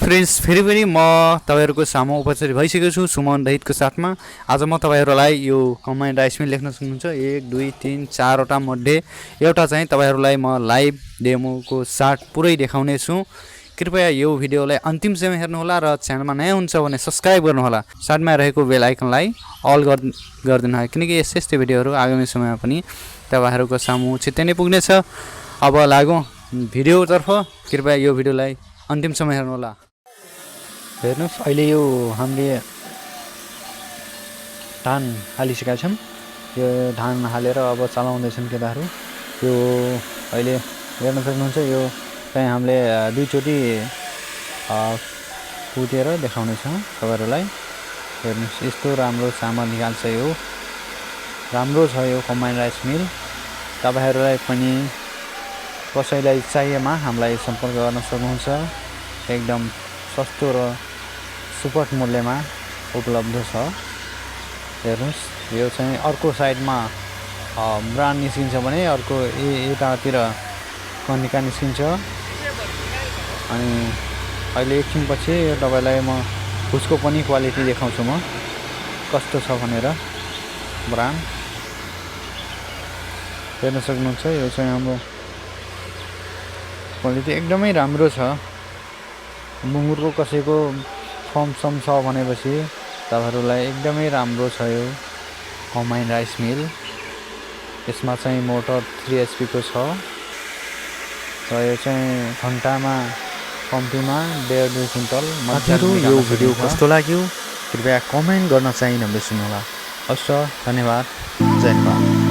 Friends, फेरि पनि म तपाईँहरूको सामु उपस्थित भइसकेको छु सुमन दहितको साथमा। आज म तपाईँहरूलाई यो कम्बाइन राइस मिल लेख्न सक्नुहुन्छ 1 2 3 4वटा मध्ये एउटा चाहिँ तपाईँहरूलाई म लाइभ डेमोको साथ पुरै देखाउने छु। कृपया यो भिडियोलाई अन्तिमसम्म हेर्नुहोला र च्यानलमा नयाँ हुन्छ भने सब्स्क्राइब गर्नुहोला। साथमा रहेको बेल आइकनलाई अल गरिदिनु होला, किनकि यस्तै भिडियोहरू आगामी समयमा पनि तपाईँहरूको सामु छिट्टै नै पुग्नेछ। अब लागौँ भिडियोतर्फ। कृपया यो भिडियोलाई अन्तिमसम्म हेर्नुहोला। हेर्नुहोस्, अहिले यो हामीले धान हालिसकेका छौँ। यो धान हालेर अब चलाउँदैछन् केटाहरू। यो अहिले हेर्न सक्नुहुन्छ, यो चाहिँ हामीले दुईचोटि कुटेर देखाउनेछौँ तपाईँहरूलाई। हेर्नुहोस्, यस्तो राम्रो चामल निकाल्छ। यो राम्रो छ यो कम्बाइन राइस मिल। तपाईँहरूलाई पनि कसैलाई चाहिएमा हामीलाई सम्पर्क गर्न सक्नुहुन्छ। एकदम सस्तो र सुपथ मूल्यमा उपलब्ध छ। हेर्नुहोस्, यो चाहिँ अर्को साइडमा ब्रान्ड निस्किन्छ भने अर्को यतातिर कनिका निस्किन्छ। अनि अहिले एकछिनपछि तपाईँलाई म उसको पनि क्वालिटी देखाउँछु म कस्तो छ भनेर। ब्रान्ड हेर्न सक्नुहुन्छ, यो चाहिँ हाम्रो क्वालिटी एकदमै राम्रो छ। मुङ्गुरको कसैको फर्म छ भनेपछि तपाईँहरूलाई एकदमै राम्रो छ यो कम्बाइन राइस मिल। यसमा चाहिँ मोटर 3 HP को छ र यो चाहिँ घन्टामा कम्तीमा 1.5-2 क्विन्टल। यो भिडियो कस्तो लाग्यो कृपया कमेन्ट गर्न चाहिँ नबिर्सनुहोला। हस्, धन्यवाद। जय नेपाल।